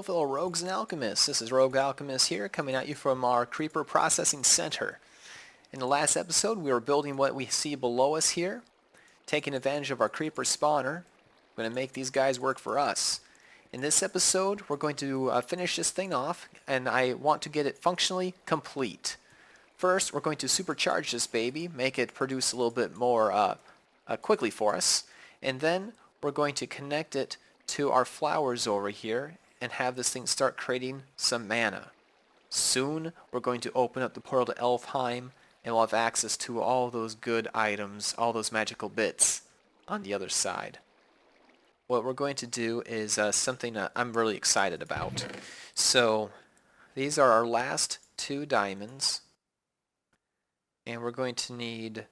fellow rogues and alchemists. This is Rogue Alchemist here, coming at you from our Creeper Processing Center. In the last episode, we were building what we see below us here, taking advantage of our Creeper spawner. We're going to make these guys work for us. In this episode, we're going to finish this thing off, and I want to get it functionally complete. First, we're going to supercharge this baby, make it produce a little bit more quickly for us, and then we're going to connect it to our flowers over here and have this thing start creating some mana. Soon we're going to open up the portal to Elfheim and we'll have access to all those good items, all those magical bits on the other side. What we're going to do is something I'm really excited about. So these are our last 2 diamonds, and we're going to need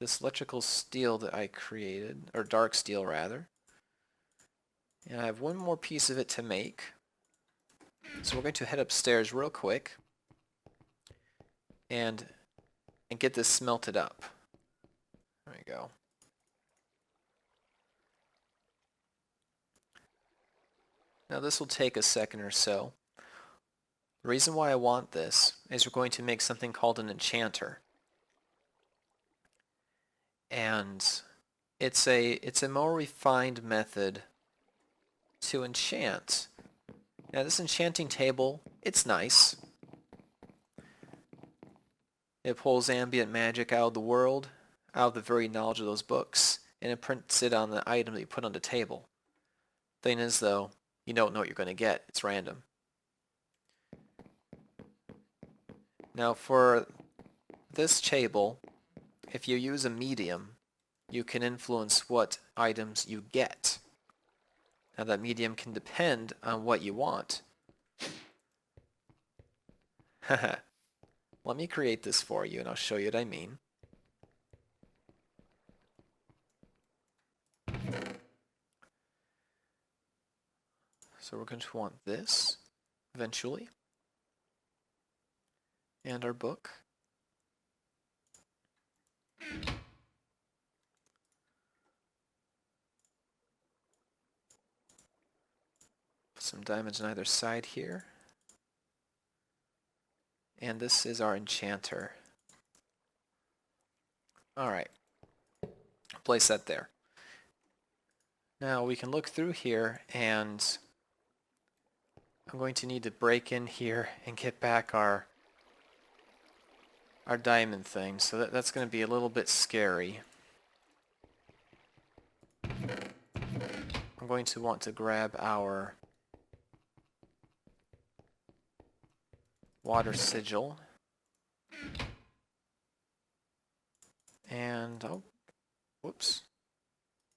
this electrical steel that I created, or dark steel rather. And I have one more piece of it to make. So we're going to head upstairs real quick and get this smelted up. There we go. Now this will take a second or so. The reason why I want this is we're going to make something called an enchanter. And it's a more refined method to enchant. Now this enchanting table, it's nice. It pulls ambient magic out of the world, out of the very knowledge of those books, and it prints it on the item that you put on the table. Thing is though, you don't know what you're going to get. It's random. Now for this table, if you use a medium, you can influence what items you get. Now that medium can depend on what you want. Haha. Let me create this for you and I'll show you what I mean. So we're going to want this eventually. And our book. Some diamonds on either side here. And this is our enchanter. Alright. Place that there. Now we can look through here and I'm going to need to break in here and get back our diamond thing. So that's going to be a little bit scary. I'm going to want to grab our water sigil. And, oh, whoops.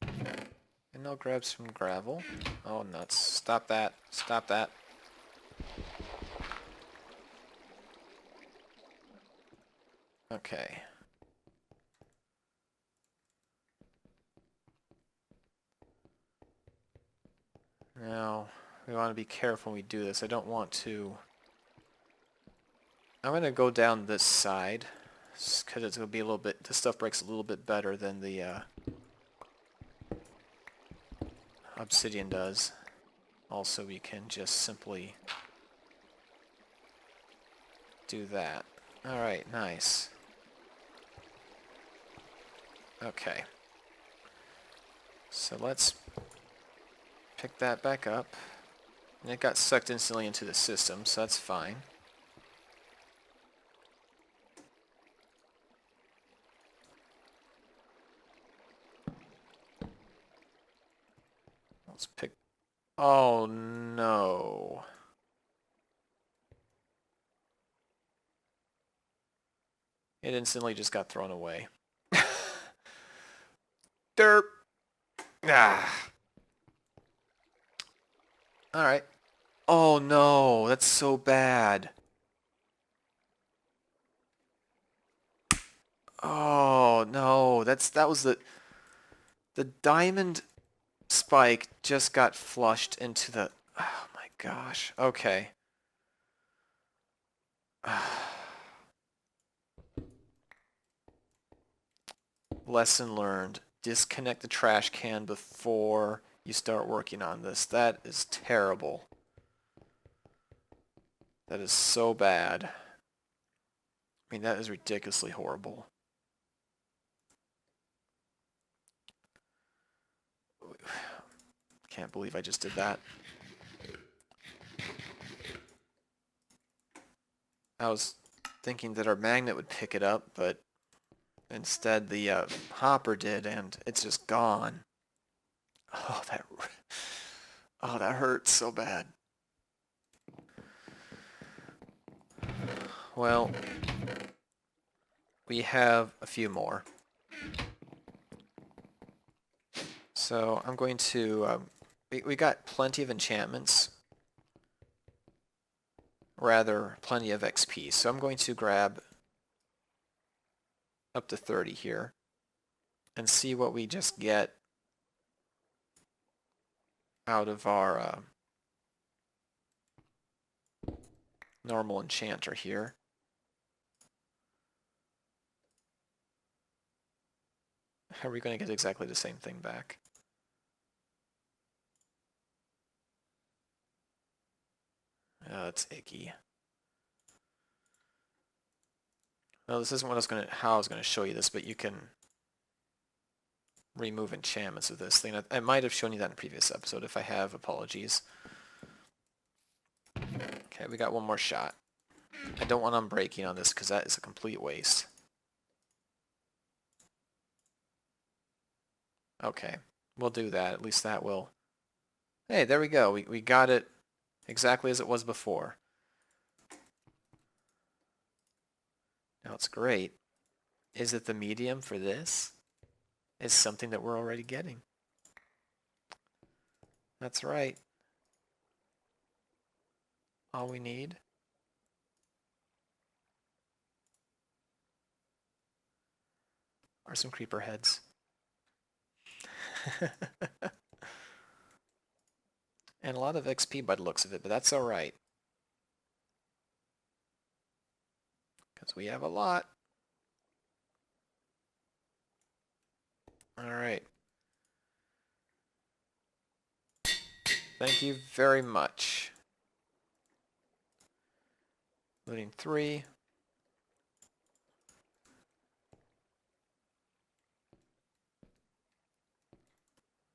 And I'll grab some gravel. Oh, nuts. Stop that. Stop that. Okay. Now, we want to be careful when we do this. I don't want to... I'm going to go down this side, because it's going to be a little bit... This stuff breaks a little bit better than the obsidian does. Also, we can just simply do that. Alright, nice. Okay. So let's pick that back up. And it got sucked instantly into the system, so that's fine. Let's pick... Oh no. It instantly just got thrown away. Derp. Ah. Alright. Oh no, that's so bad. Oh no, that was the diamond spike just got flushed into the... Oh my gosh. Okay. Lesson learned. Disconnect the trash can before you start working on this. That is terrible. That is so bad. I mean, that is ridiculously horrible. Can't believe I just did that. I was thinking that our magnet would pick it up, but instead the hopper did, and it's just gone. Oh, that hurts so bad. Well, we have a few more. So I'm going to, we got plenty of enchantments. Rather, plenty of XP. So I'm going to grab up to 30 here and see what we just get out of our normal enchanter here. How are we going to get exactly the same thing back? Oh, that's icky. Well, this isn't how I was going to show you this, but you can remove enchantments with this thing. I might have shown you that in a previous episode. If I have, apologies. Okay, we got one more shot. I don't want unbreaking on this because that is a complete waste. Okay, we'll do that. At least that will... Hey, there we go. We got it exactly as it was before. Now it's great. Is it the medium for this? Is something that we're already getting. That's right. All we need are some creeper heads. And a lot of XP by the looks of it, but that's alright. Because we have a lot. Alright. Thank you very much. Looting 3.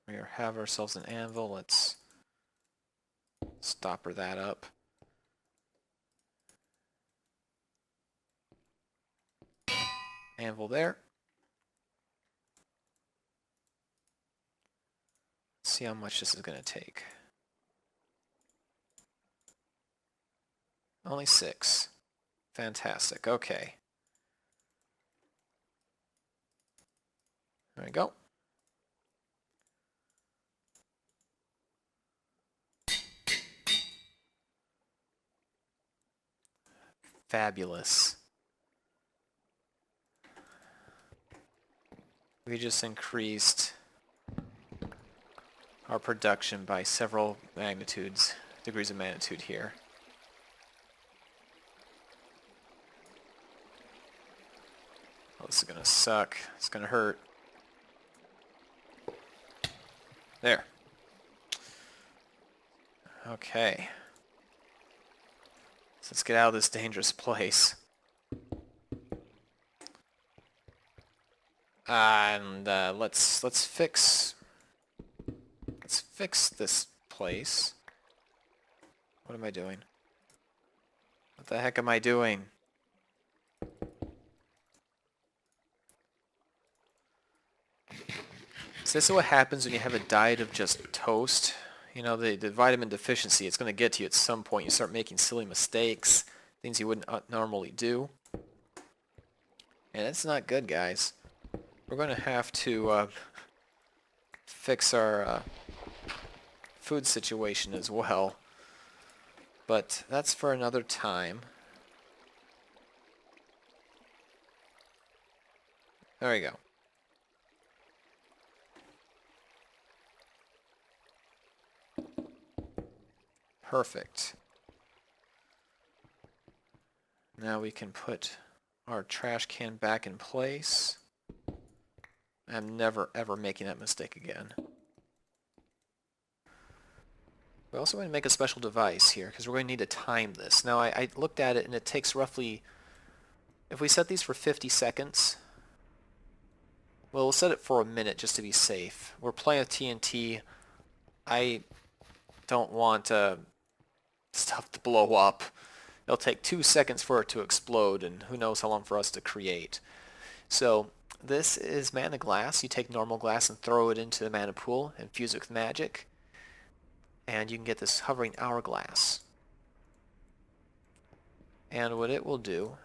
We have ourselves an anvil. Let's stopper that up. Anvil there. Let's see how much this is going to take. Only 6. Fantastic. Okay. There we go. Fabulous. We just increased our production by several degrees of magnitude here. Oh, this is gonna suck. It's gonna hurt. There. Okay. So let's get out of this dangerous place. And let's fix this place. What am I doing? What the heck am I doing? So this is what happens when you have a diet of just toast. You know, the vitamin deficiency, it's going to get to you at some point. You start making silly mistakes, things you wouldn't normally do. And it's not good, guys. We're going to have to fix our food situation as well. But that's for another time. There we go. Perfect. Now we can put our trash can back in place. I'm never ever making that mistake again. We also want to make a special device here because we're going to need to time this. Now I looked at it and it takes roughly, if we set these for 50 seconds, well, we'll set it for a minute just to be safe. We're playing with TNT. I don't want stuff to blow up. It'll take 2 seconds for it to explode, and who knows how long for us to create. So this is mana glass. You take normal glass and throw it into the mana pool and fuse it with magic, and you can get this hovering hourglass. And what it will do,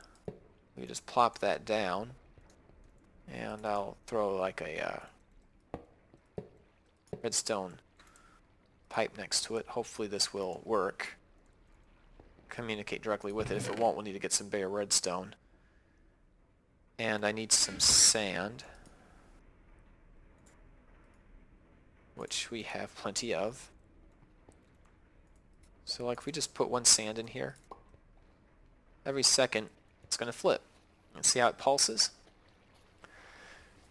we just plop that down, and I'll throw like a redstone pipe next to it. Hopefully this will work. Communicate directly with it. If it won't, we'll need to get some bare redstone. And I need some sand, which we have plenty of. So like if we just put one sand in here, every second it's going to flip. And see how it pulses?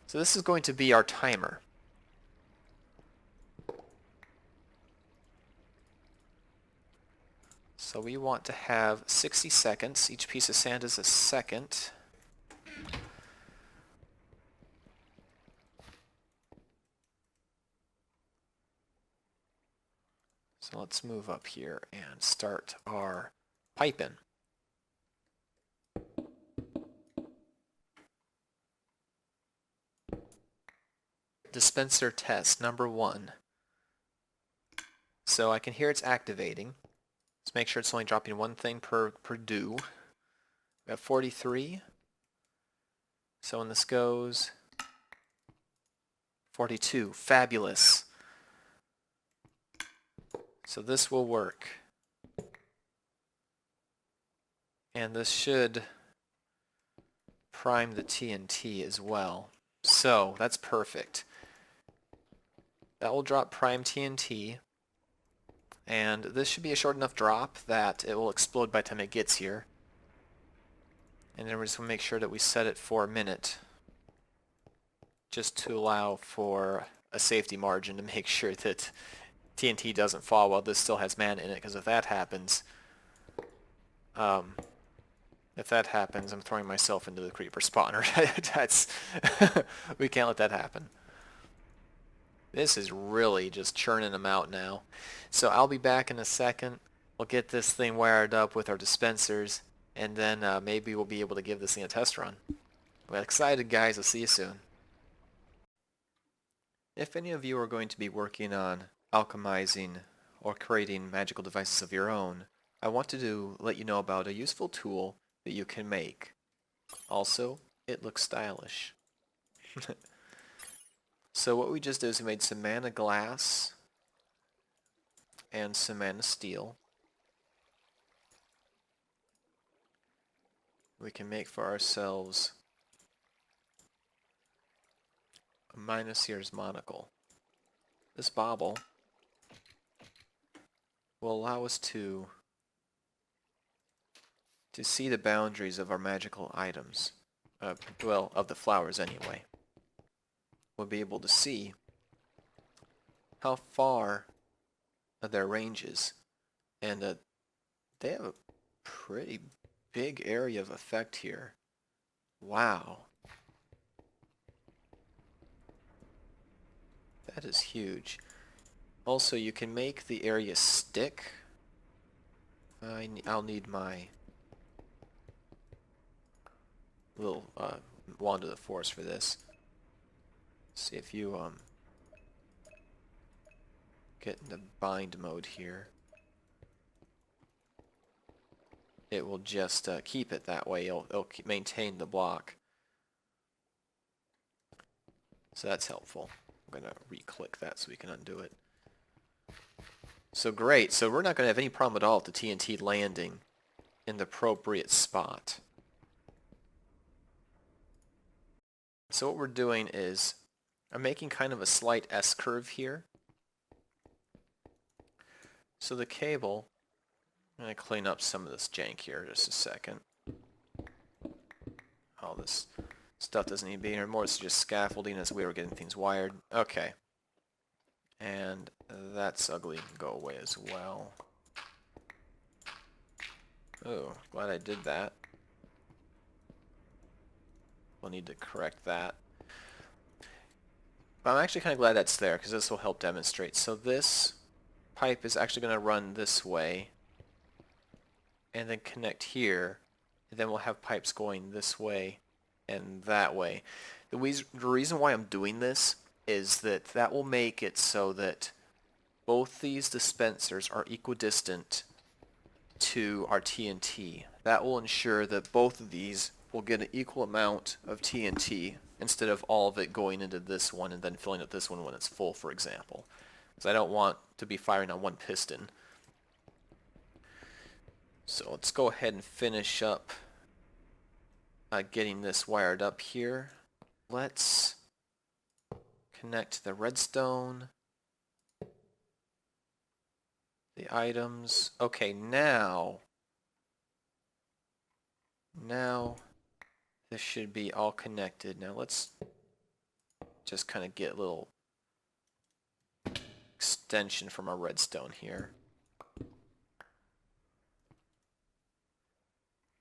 So this is going to be our timer. So we want to have 60 seconds. Each piece of sand is a second. So let's move up here and start our piping. Dispenser test number 1. So I can hear it's activating. Let's make sure it's only dropping one thing per do. We have 43. So when this goes, 42. Fabulous. So this will work. And this should prime the TNT as well. So that's perfect. That will drop prime TNT. And this should be a short enough drop that it will explode by the time it gets here. And then we're just going to make sure that we set it for a minute, just to allow for a safety margin to make sure that TNT doesn't fall while this still has mana in it, because if that happens, I'm throwing myself into the creeper spawner. We can't let that happen. This is really just churning them out now. So I'll be back in a second. We'll get this thing wired up with our dispensers, and then maybe we'll be able to give this thing a test run. We're excited, guys. I'll see you soon. If any of you are going to be working on alchemizing or creating magical devices of your own, I want to let you know about a useful tool that you can make. Also, it looks stylish. So what we just did is we made some mana glass and some mana steel. We can make for ourselves a Minusier's monocle. This bauble will allow us to see the boundaries of our magical items. Well, of the flowers anyway. We'll be able to see how far their range is. And they have a pretty big area of effect here. Wow. That is huge. Also, you can make the area stick. I'll need my little wand of the forest for this. See if you get into bind mode here. It will just keep it that way. It'll maintain the block. So that's helpful. I'm going to re-click that so we can undo it. So great. So we're not going to have any problem at all with the TNT landing in the appropriate spot. So what we're doing is I'm making kind of a slight S-curve here. So the cable, I'm going to clean up some of this jank here just a second. All this stuff doesn't need to be here anymore. It's just scaffolding as we were getting things wired. Okay. And That's ugly. Go away as well. Oh, glad I did that. We'll need to correct that. But I'm actually kind of glad that's there because this will help demonstrate. So this pipe is actually going to run this way and then connect here. And then we'll have pipes going this way and that way. The reason why I'm doing this is that will make it so that both these dispensers are equidistant to our TNT. That will ensure that both of these will get an equal amount of TNT instead of all of it going into this one and then filling up this one when it's full, for example. Because I don't want to be firing on one piston. So let's go ahead and finish up getting this wired up here. Let's connect the redstone, the items. Okay, now this should be all connected. Now let's just kind of get a little extension from our redstone here.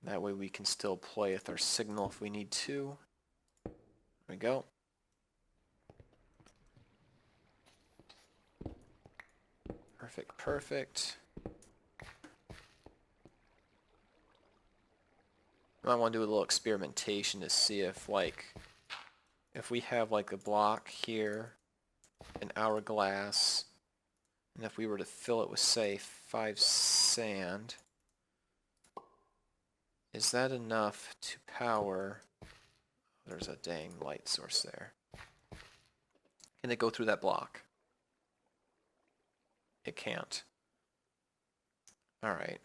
That way we can still play with our signal if we need to. There we go. Perfect, perfect. I want to do a little experimentation to see if if we have like a block here, an hourglass, and if we were to fill it with say 5 sand, is that enough to power? There's a dang light source there. Can it go through that block? It can't. Alright.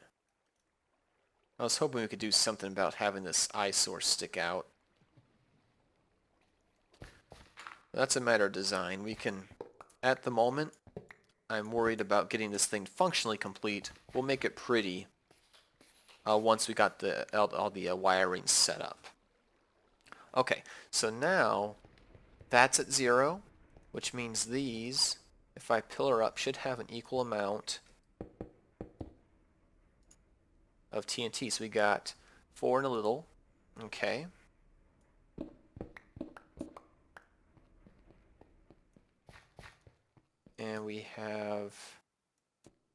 I was hoping we could do something about having this eye source stick out. That's a matter of design. We can, at the moment, I'm worried about getting this thing functionally complete. We'll make it pretty once we got all the wiring set up. Okay, so now that's at 0, which means these, if I pillar up, should have an equal amount of TNT. So we got 4 and a little. Okay. And we have...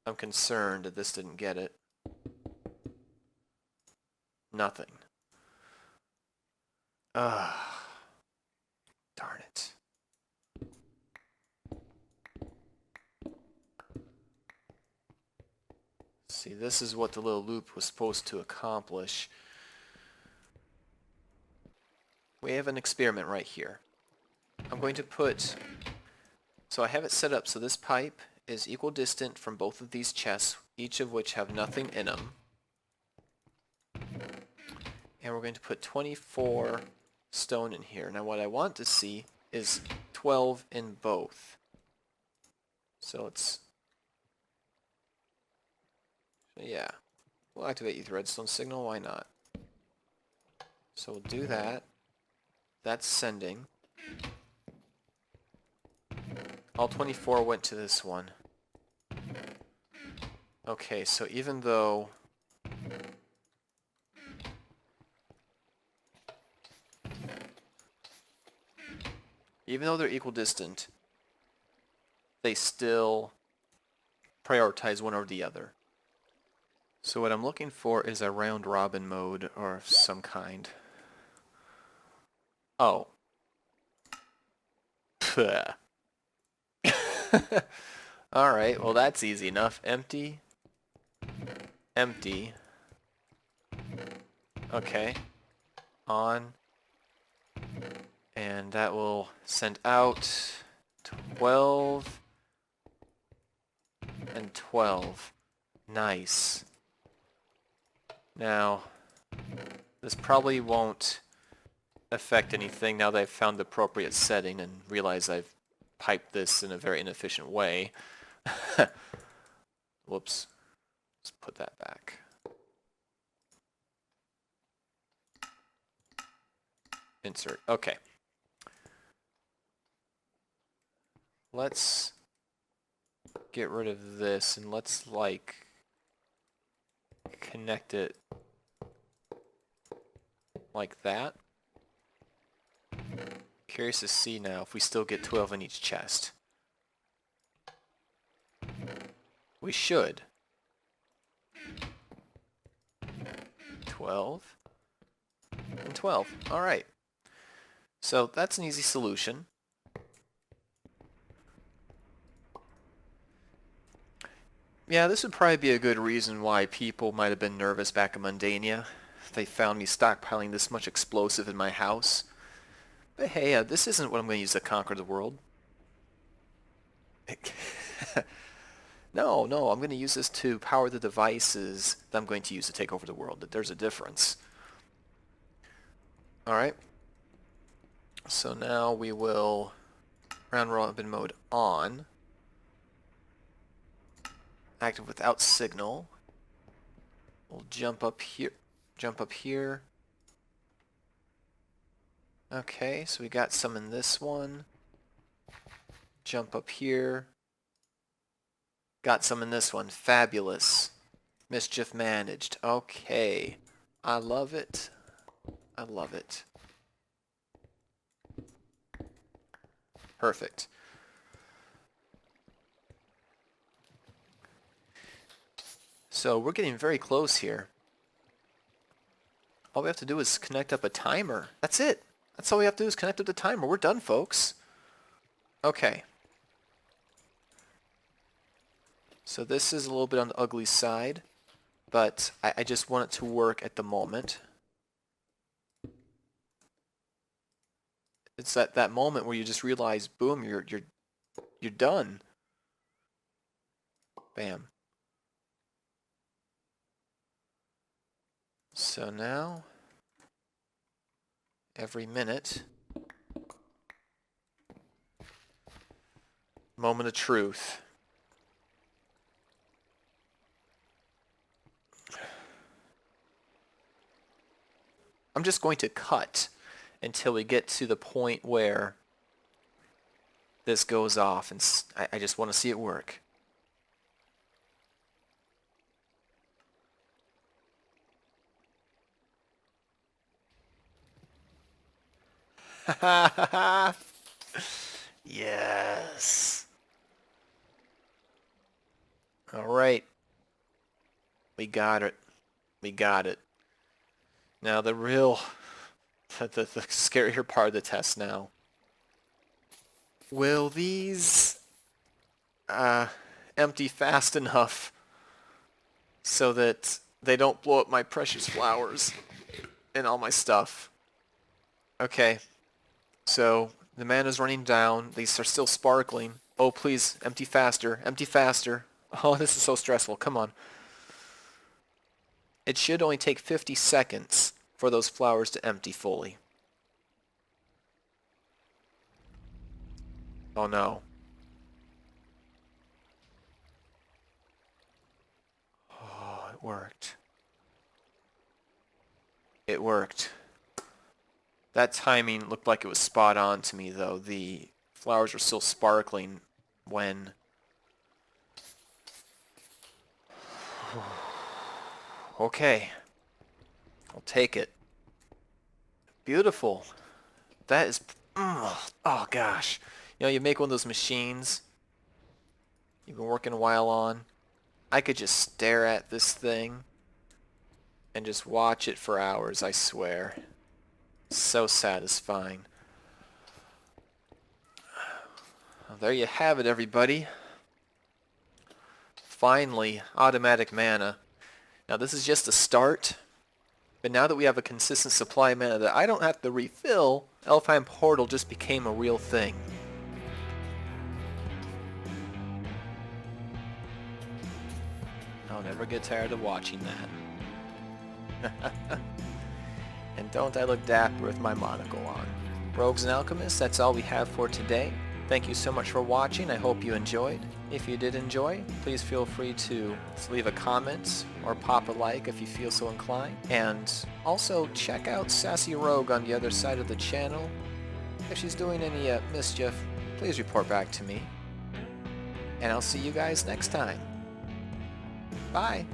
I'm concerned that this didn't get it. Nothing. Ah, darn it. See, this is what the little loop was supposed to accomplish. We have an experiment right here. I'm going to put... So I have it set up so this pipe is equidistant from both of these chests, each of which have nothing in them. And we're going to put 24 stone in here. Now what I want to see is 12 in both. So it's... yeah. We'll activate the redstone signal, why not? So we'll do that. That's sending. All 24 went to this one. Okay, so even though... they're equidistant, they still prioritize one over the other. So what I'm looking for is a round robin mode or some kind. Oh. Alright, well that's easy enough. Empty. Empty. Okay. On. And that will send out 12 and 12. Nice. Now, this probably won't affect anything now that I've found the appropriate setting and realize I've piped this in a very inefficient way. Whoops. Let's put that back. Insert. Okay. get rid of this and let's like connect it like that. Curious to see now if we still get 12 in each chest. We should. 12 and 12. Alright. So that's an easy solution. Yeah, this would probably be a good reason why people might have been nervous back in Mundania. If they found me stockpiling this much explosive in my house. But hey, this isn't what I'm going to use to conquer the world. No, I'm going to use this to power the devices that I'm going to use to take over the world. There's a difference. Alright. So now we will round robin mode on. Active without signal. We'll jump up here. Jump up here. Okay, so we got some in this one. Jump up here. Got some in this one. Fabulous. Mischief managed. Okay. I love it. I love it. Perfect. So we're getting very close here. All we have to do is connect up a timer. That's it. That's all we have to do is connect up the timer. We're done, folks. Okay. So this is a little bit on the ugly side, but I just want it to work at the moment. It's that moment where you just realize, boom, you're done. Bam. So now, every minute, moment of truth. I'm just going to cut until we get to the point where this goes off, and I just want to see it work. Yes. All right. We got it. We got it. Now the real, the scarier part of the test now. Will these empty fast enough so that they don't blow up my precious flowers and all my stuff? Okay. So the mana's running down. These are still sparkling. Oh, please, empty faster. Empty faster. Oh, this is so stressful. Come on. It should only take 50 seconds for those flowers to empty fully. Oh no. Oh, it worked. It worked. That timing looked like it was spot on to me, though. The flowers were still sparkling when... Okay. I'll take it. Beautiful. That is... Oh, gosh. You know, you make one of those machines you've been working a while on. I could just stare at this thing and just watch it for hours, I swear. So satisfying. Well, there you have it, everybody. Finally, automatic mana. Now this is just a start, but now that we have a consistent supply of mana that I don't have to refill, Elfheim Portal just became a real thing. I'll never get tired of watching that. And don't I look dapper with my monocle on. Rogues and Alchemists, that's all we have for today. Thank you so much for watching. I hope you enjoyed. If you did enjoy, please feel free to leave a comment or pop a like if you feel so inclined. And also check out Sassy Rogue on the other side of the channel. If she's doing any mischief, please report back to me. and I'll see you guys next time. Bye!